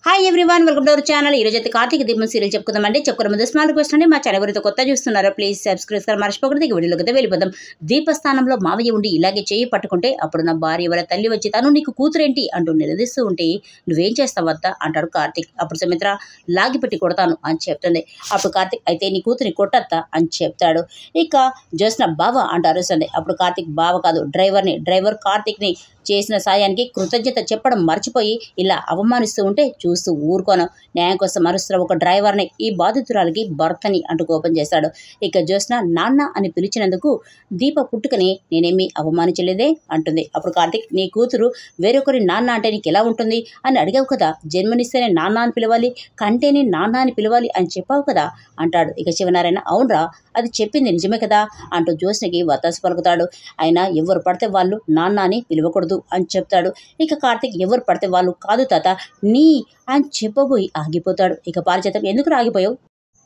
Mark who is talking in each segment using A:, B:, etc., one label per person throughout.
A: Hi everyone, welcome to our channel. ఈ రోజు అయితే కార్తీక దీపం సీరియల్ చెప్పుకుందామండి. చెప్పుకున్న ముందు స్మాల్ రిక్వెస్ట్ అండి, మా ఛానల్ ఎవరైతే కొత్త చూస్తున్నారో ప్లీజ్ సబ్స్క్రైబ్ చేసుకోవడం మర్చిపోకూడదు. ఇక వీడియోలోకి అయితే వెళ్ళిపోదాం. దీపస్థానంలో మావయ్య ఉండి ఇలాగే చేయి పట్టుకుంటే అప్పుడు నా భార్య వాళ్ళ తల్లి వచ్చి తను నీకు కూతురేంటి అంటూ నిలదీస్తూ ఉంటే నువ్వేం చేస్తావద్దా అంటాడు కార్తీక్. అప్పుడు సుమిత్ర లాగిపెట్టి కొడతాను అని చెప్తుంది. అప్పుడు కార్తీక్ అయితే నీ కూతురిని కొట్టత్తా అని చెప్తాడు. ఇక జ్యోత్స్న బావ అంటూ అరుస్తుంది. అప్పుడు కార్తీక్ బావ కాదు డ్రైవర్ కార్తీక్ని చేసిన సాయానికి కృతజ్ఞత చెప్పడం మర్చిపోయి ఇలా అవమానిస్తూ ఉంటే చూస్తూ ఊరుకోను. న్యాయం కోసం అరుస్తున్న ఒక డ్రైవర్ని, ఈ బాధితురాలకి భర్తని అంటూ కోపం చేశాడు. ఇక జ్యోత్స్న నాన్న అని పిలిచినందుకు దీప పుట్టుకని నేనేమీ అవమానించలేదే అంటుంది. అప్పుడు కార్తీక్ నీ కూతురు వేరొకరి నాన్న అంటే నీకు ఎలా ఉంటుంది అని అడిగావు కదా, జన్మనిస్తేనే నాన్న అని పిలవాలి, కంటేనే నాన్న అని పిలవాలి అని చెప్పావు కదా అంటాడు. ఇక శివనారాయణ అవునరా, అది చెప్పింది నిజమే కదా అంటూ జ్యోత్స్నకి వత్తాసు పలుకుతాడు. అయినా ఎవరు పడితే వాళ్ళు నాన్న అని పిలవకూడదు అని చెప్తాడు. ఇక కార్తీక్ ఎవరు పడితే వాళ్ళు కాదు తాత నీ అని చెప్పబోయి ఆగిపోతాడు. ఇక పారిజాతం ఎందుకు ఆగిపోయావు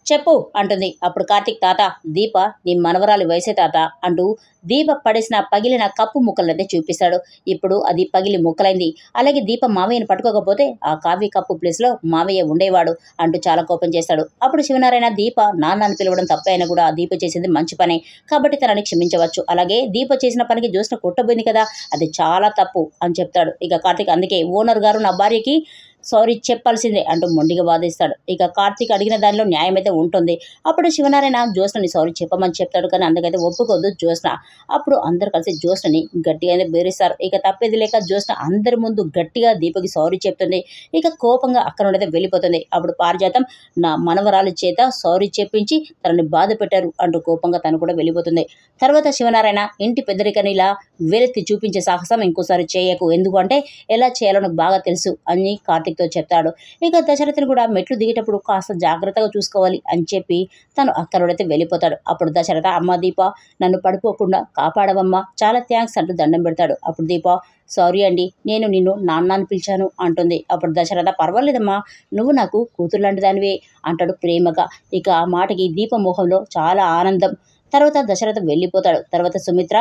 A: చెప్పు అంటుంది. అప్పుడు కార్తీక్ తాత దీప నీ మనవరాలి వయసే తాత అంటూ దీప పడేసిన పగిలిన కప్పు ముక్కలైతే చూపిస్తాడు. ఇప్పుడు అది పగిలి ముక్కలైంది. అలాగే దీప మావయ్యను పట్టుకోకపోతే ఆ కాఫీ కప్పు ప్లేస్లో మావయ్య ఉండేవాడు అంటూ చాలా కోపం చేస్తాడు. అప్పుడు శివనారాయణ దీప నాన్న అని పిలవడం తప్పే అయినా కూడా దీప చేసింది మంచి పనే కాబట్టి తనని క్షమించవచ్చు. అలాగే దీప చేసిన పనికి జ్యోత్స్న కొట్టబోయింది కదా, అది చాలా తప్పు అని చెప్తాడు. ఇక కార్తీక్ అందుకే ఓనర్ గారు నా భార్యకి సారీ చెప్పాల్సిందే అంటూ మొండిగా వాదిస్తాడు. ఇక కార్తీక్ అడిగిన దానిలో న్యాయం అయితే ఉంటుంది. అప్పుడు శివనారాయణ జ్యోత్స్నని సారీ చెప్పమని చెప్తాడు. కానీ అందుకైతే ఒప్పుకోదు జ్యోత్స్న. అప్పుడు అందరు కలిసి జ్యోత్స్నని గట్టిగానే బెదిరిస్తారు. ఇక తప్పేది లేక జ్యోత్స్న అందరి ముందు గట్టిగా దీపకి సారీ చెప్తుంది. ఇక కోపంగా అక్కడ నుండి వెళ్ళిపోతుంది. అప్పుడు పారిజాతం నా మనవరాలి చేత సారీ చెప్పించి తనని బాధ పెట్టారు అంటూ కోపంగా తను కూడా వెళ్ళిపోతుంది. తర్వాత శివనారాయణ ఇంటి పెద్దరికని ఇలా వేలెత్తి చూపించే సాహసం ఇంకోసారి చేయకు, ఎందుకంటే ఎలా చేయాలో నాకు బాగా తెలుసు అని కార్తీక్తో చెప్తాడు. ఇక దశరథుని కూడా మెట్లు దిగేటప్పుడు కాస్త జాగ్రత్తగా చూసుకోవాలి అని చెప్పి తను అక్కడైతే వెళ్ళిపోతాడు. అప్పుడు దశరథ అమ్మ దీప నన్ను పడిపోకుండా కాపాడవమ్మా, చాలా థ్యాంక్స్ అంటూ దండం పెడతాడు. అప్పుడు దీప సారీ అండి, నేను నిన్ను నాన్న అని పిలిచాను అంటుంది. అప్పుడు దశరథ పర్వాలేదమ్మా, నువ్వు నాకు కూతురు లాంటి దానివే అంటాడు ప్రేమగా. ఇక ఆ మాటకి దీప మొహంలో చాలా ఆనందం. తర్వాత దశరథ వెళ్ళిపోతాడు. తర్వాత సుమిత్ర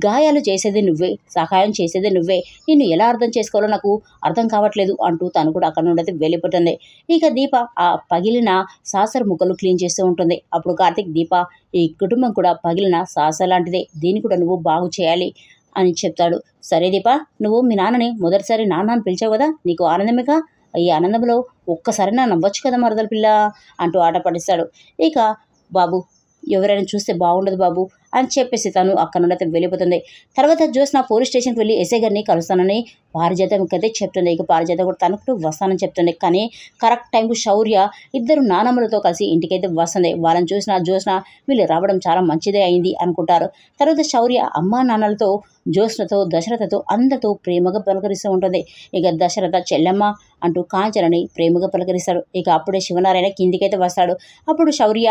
A: గాయాలు చేసేది నువ్వే, సహాయం చేసేది నువ్వే, నిన్ను ఎలా అర్థం చేసుకోవాలో నాకు అర్థం కావట్లేదు అంటూ తను కూడా అక్కడ నుండి వెళ్ళిపోతుంది. ఇక దీప ఆ పగిలిన సాసర ముక్కలు క్లీన్ చేస్తూ ఉంటుంది. అప్పుడు కార్తీక్ దీప ఈ కుటుంబం కూడా పగిలిన సాస లాంటిదే, దీన్ని కూడా నువ్వు బాగు చేయాలి అని చెప్తాడు. సరే దీప, నువ్వు మీ నాన్నని మొదటిసారి నాన్న అని పిలిచావు కదా, నీకు ఆనందమేగా, ఈ ఆనందంలో ఒక్కసారి నా నవ్వచ్చు కదా మరదల పిల్ల అంటూ ఆట పడిస్తాడు. ఇక బాబు ఎవరైనా చూస్తే బాగుండదు బాబు అని చెప్పేసి తను అక్కడ నుండి వెళ్ళిపోతుంది. తర్వాత జ్యోత్స్న పోలీస్ స్టేషన్కి వెళ్ళి ఎస్ఐ గారిని కలుస్తానని పారిజాతంకైతే చెప్తుంది. ఇక పారిజాతం కూడా తనకు వస్తానని చెప్తుంది. కానీ కరెక్ట్ టైంకు శౌర్య ఇద్దరు నానమ్మలతో కలిసి ఇంటికైతే వస్తుంది. వాళ్ళని చూసిన జ్యోత్స్న వీళ్ళు రావడం చాలా మంచిదే అయింది అనుకుంటారు. తర్వాత శౌర్య అమ్మా నాన్నలతో జ్యోత్స్నతో దశరథతో అందరితో ప్రేమగా పలకరిస్తూ ఉంటుంది. ఇక దశరథ చెల్లెమ్మ అంటూ కాంచనని ప్రేమగా పలకరిస్తాడు. ఇక అప్పుడే శివనారాయణ కిందికైతే వస్తాడు. అప్పుడు శౌర్య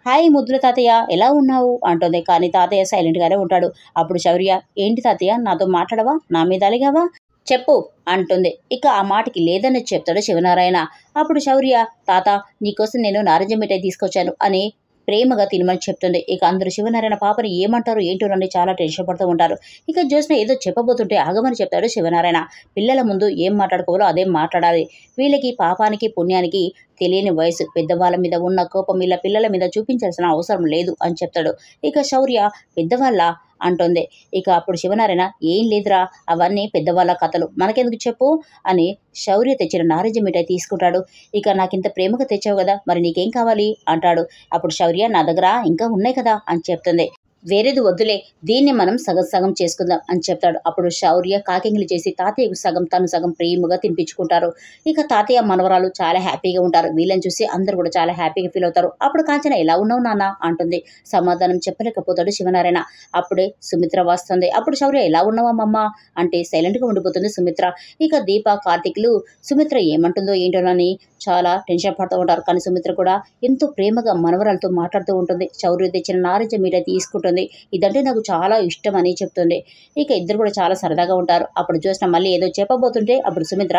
A: హాయ్ ముద్దుల తాతయ్య ఎలా ఉన్నావు అంటుంది. కానీ తాతయ్య సైలెంట్గానే ఉంటాడు. అప్పుడు శౌర్య ఏంటి తాతయ్య నాతో మాట్లాడవా, నా మీద అలిగావా చెప్పు అంటుంది. ఇక ఆ మాటకి లేదని చెప్తాడు శివనారాయణ. అప్పుడు శౌర్య తాత నీకోసం నేను నారింజ మిఠాయి తీసుకొచ్చాను అని ప్రేమగా తినమని చెప్తుంది. ఇక అందరూ శివనారాయణ పాపని ఏమంటారు ఏంటోనని చాలా టెన్షన్ పడుతూ ఉంటారు. ఇక జ్యోత్స్న ఏదో చెప్పబోతుంటే ఆగమని చెప్తాడు శివనారాయణ. పిల్లల ముందు ఏం మాట్లాడుకోవాలో అదేం మాట్లాడాలి, వీళ్ళకి పాపానికి పుణ్యానికి తెలియని వయసు, పెద్దవాళ్ళ మీద ఉన్న కోపం ఇలా పిల్లల మీద చూపించాల్సిన అవసరం లేదు అని చెప్తాడు. ఇక శౌర్య పెద్దవాళ్ళ అంటుంది. ఇక అప్పుడు శివనారాయణ ఏం లేదురా, అవన్నీ పెద్దవాళ్ళ కథలు, మనకెందుకు చెప్పు అని శౌర్య తెచ్చిన నారింజ మిఠాయి తీసుకుంటాడు. ఇక నాకింత ప్రేమగా తెచ్చావు కదా, మరి నీకేం కావాలి అంటాడు. అప్పుడు శౌర్య నా దగ్గర ఇంకా ఉన్నాయి కదా అని చెప్తుంది. వేరేది వద్దులే, దీన్ని మనం సగం సగం చేసుకుందాం అని చెప్తాడు. అప్పుడు శౌర్య కాకింగ్లు చేసి తాతయ్యకు సగం తను సగం ప్రేమగా తినిపించుకుంటారు. ఇక తాతయ్య మనవరాలు చాలా హ్యాపీగా ఉంటారు. వీళ్ళని చూసి అందరూ కూడా చాలా హ్యాపీగా ఫీల్ అవుతారు. అప్పుడు కాంచన ఎలా ఉన్నావు నాన్న అంటుంది. సమాధానం చెప్పలేకపోతాడు శివనారాయణ. అప్పుడే సుమిత్ర వస్తుంది. అప్పుడు శౌర్య ఎలా ఉన్నావమ్మమ్మ అంటే సైలెంట్గా ఉండిపోతుంది సుమిత్ర. ఇక దీప కార్తీక్లు సుమిత్ర ఏమంటుందో ఏంటోనని చాలా టెన్షన్ పడుతూ ఉంటారు. కానీ సుమిత్ర కూడా ఎంతో ప్రేమగా మనవరాలతో మాట్లాడుతూ ఉంటుంది. శౌర్య తెచ్చిన నారింజ మిఠాయి తీసుకుంటుంది. ఇదంటే నాకు చాలా ఇష్టం అని చెప్తుంది. ఇక ఇద్దరు కూడా చాలా సరదాగా ఉంటారు. అప్పుడు జ్యోత్స్న మళ్ళీ ఏదో చెప్పబోతుంటే అప్పుడు సుమిత్ర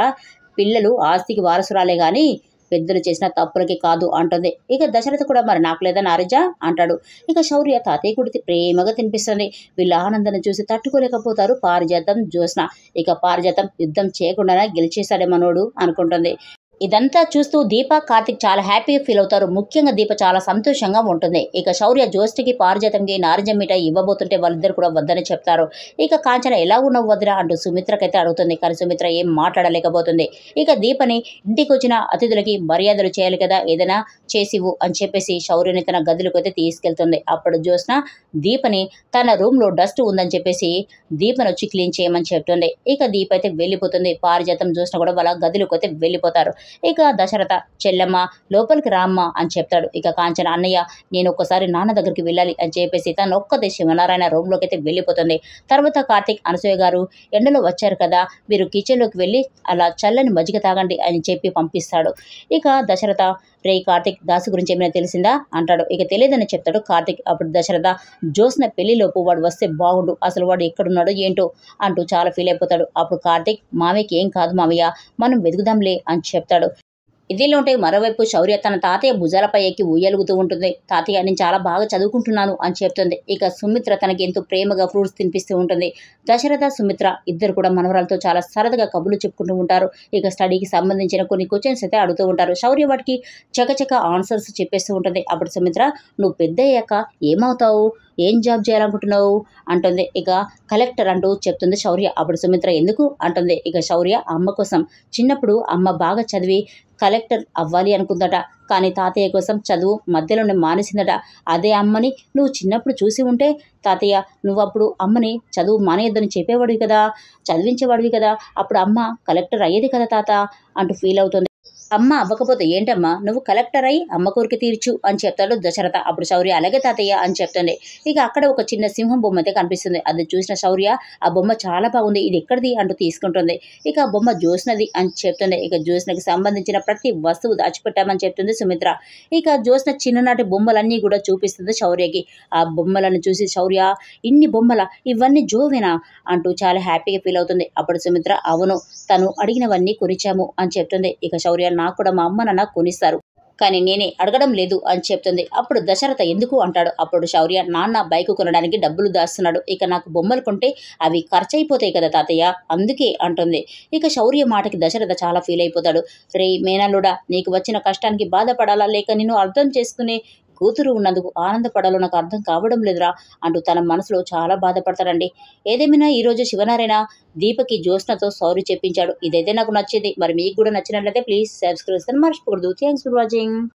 A: పిల్లలు ఆస్తికి వారసురాలే గాని పెద్దలు చేసిన తప్పులకి కాదు అంటుంది. ఇక దశరథ కూడా మరి నాకు లేదా నారింజ అంటాడు. ఇక శౌర్య తాతయ్య కుడితి ప్రేమగా తినిపిస్తుంది. వీళ్ళ ఆనందాన్ని చూసి తట్టుకోలేకపోతారు పారిజాతం జ్యోత్స్న. ఇక పారిజాతం యుద్ధం చేయకుండానే గెలిచేశాడే మనోడు అనుకుంటుంది. ఇదంతా చూస్తూ దీప, కార్తిక్ చాలా హ్యాపీగా ఫీల్ అవుతారు. ముఖ్యంగా దీప చాలా సంతోషంగా ఉంటుంది. ఇక శౌర్య జ్యోష్ఠకి, పారిజాతంకి నారింజ మిఠాయి ఇవ్వబోతుంటే వాళ్ళిద్దరు కూడా వద్దని చెప్తారు. ఇక కాంచన ఎలా ఉన్నావు వదిన అంటూ సుమిత్రకైతే అడుగుతుంది. కానీ సుమిత్ర ఏం మాట్లాడలేకపోతుంది. ఇక దీపని ఇంటికి వచ్చిన అతిథులకి మర్యాదలు చేయాలి కదా, ఏదైనా చేసివు అని చెప్పేసి శౌర్యని తన గదిలోకి అయితే తీసుకెళ్తుంది. అప్పుడు జ్యోత్స్న దీపని తన రూమ్లో డస్ట్ ఉందని చెప్పేసి దీపను వచ్చి క్లీన్ చేయమని చెప్తుంది. ఇక దీప అయితే వెళ్ళిపోతుంది. పారిజాతం జ్యోత్స్న కూడా వాళ్ళ గదిలోకి అయితే వెళ్ళిపోతారు. ఇక దశరథ చెల్లెమ్మ లోపలికి రామ్మ అని చెప్తాడు. ఇక కాంచన అన్నయ్య నేను ఒక్కసారి నాన్న దగ్గరికి వెళ్ళాలి అని చెప్పేసి తను ఒక్కదే శివనారాయణ రూమ్లోకి అయితే వెళ్ళిపోతుంది. తర్వాత కార్తిక్ అనసూయ గారు ఎండలో వచ్చారు కదా, మీరు కిచెన్లోకి వెళ్ళి అలా చల్లని మజ్జిగ తాగండి అని చెప్పి పంపిస్తాడు. ఇక దశరథ రే కార్తిక్ దాసు గురించి ఏమైనా తెలిసిందా అంటాడు. ఇక తెలియదని చెప్తాడు కార్తిక్. అప్పుడు దశరథ జ్యోత్స్న పెళ్లిలోపు వాడు వస్తే బాగుండు, అసలు వాడు ఎక్కడున్నాడో ఏంటో అంటూ చాలా ఫీల్ అయిపోతాడు. అప్పుడు కార్తిక్ మామయ్యకి ఏం కాదు మామయ్య, మనం వెతుకుదాంలే అని చెప్తాడు. ఇదిలో ఉంటే మరోవైపు శౌర్య తన తాతయ్య భుజాలపై ఎక్కి ఊయలుగుతూ ఉంటుంది. తాతయ్య నేను చాలా బాగా చదువుకుంటున్నాను అని చెప్తుంది. ఇక సుమిత్ర తనకి ఎంతో ప్రేమగా ఫ్రూట్స్ తినిపిస్తూ ఉంటుంది. దశరథ సుమిత్ర ఇద్దరు కూడా మనవరాలతో చాలా సరదాగా కబుర్లు చెప్పుకుంటూ ఉంటారు. ఇక స్టడీకి సంబంధించిన కొన్ని క్వశ్చన్స్ అయితే అడుగుతూ ఉంటారు. శౌర్య వాటికి చకచక ఆన్సర్స్ చెప్పేస్తూ ఉంటుంది. అప్పుడు సుమిత్ర నువ్వు పెద్ద అయ్యాక ఏమవుతావు, ఏం జాబ్ చేయాలనుకుంటున్నావు అంటుంది. ఇక కలెక్టర్ అంటూ చెప్తుంది శౌర్య. అప్పుడు సుమిత్ర ఎందుకు అంటుంది. ఇక శౌర్య అమ్మ కోసం చిన్నప్పుడు అమ్మ బాగా చదివి కలెక్టర్ అవ్వాలి అనుకుందట, కానీ తాతయ్య కోసం చదువు మధ్యలోనే మానేసిందట. అదే అమ్మని నువ్వు చిన్నప్పుడు చూసి ఉంటే తాతయ్య నువ్వు అప్పుడు అమ్మని చదువు మానేయొద్దని చెప్పేవాడివి కదా, చదివించేవాడివి కదా, అప్పుడు అమ్మ కలెక్టర్ అయ్యేది కదా తాత అంటూ ఫీల్ అవుతుంది. అమ్మ అవ్వకపోతే ఏంటమ్మా, నువ్వు కలెక్టర్ అయ్యి అమ్మ కోరిక తీర్చు అని చెప్తాడు దశరథ. అప్పుడు శౌర్య అలాగే తాతయ్య అని చెప్తుంది. ఇక అక్కడ ఒక చిన్న సింహం బొమ్మ అయితే కనిపిస్తుంది. అది చూసిన శౌర్య ఆ బొమ్మ చాలా బాగుంది, ఇది ఎక్కడిది అంటూ తీసుకుంటుంది. ఇక ఆ బొమ్మ జ్యోత్స్నది అని చెప్తుంది. ఇక జ్యోత్స్నకి సంబంధించిన ప్రతి వస్తువు దాచిపెట్టామని చెప్తుంది సుమిత్ర. ఇక జ్యోత్స్న చిన్ననాటి బొమ్మలన్నీ కూడా చూపిస్తుంది శౌర్యకి. ఆ బొమ్మలను చూసి శౌర్య ఇన్ని బొమ్మల, ఇవన్నీ జోవేనా అంటూ చాలా హ్యాపీగా ఫీల్ అవుతుంది. అప్పుడు సుమిత్ర అవును, తను అడిగినవన్నీ కొనిచ్చాము అని చెప్తుంది. ఇక శౌర్య నాకు కూడా మా అమ్మ నాన్న కొనిస్తారు, కానీ నేనే అడగడం లేదు అని చెప్తుంది. అప్పుడు దశరథ ఎందుకు అంటాడు. అప్పుడు శౌర్య నాన్న బైక్ కొనడానికి డబ్బులు దాస్తున్నాడు, ఇక నాకు బొమ్మలు కొంటే అవి ఖర్చు అయిపోతాయి కదా తాతయ్య, అందుకే అంటుంది. ఇక శౌర్య మాటకి దశరథ చాలా ఫీల్ అయిపోతాడు. రే మేనల్లుడా, నీకు వచ్చిన కష్టానికి బాధపడాలా లేక నిన్ను అర్థం చేసుకునే కూతురు ఉన్నందుకు ఆనందపడాలో నాకు అర్థం కావడం లేదురా అంటూ తన మనసులో చాలా బాధపడతాడండి. ఏదేమైనా ఈరోజు శివనారాయణ దీపకి జ్యోత్స్నతో సారీ చెప్పించాడు. ఇదైతే నాకు నచ్చింది. మరి మీకు కూడా నచ్చినట్లయితే ప్లీజ్ సబ్స్క్రైబ్ మర్చిపోకూడదు. Thanks for watching.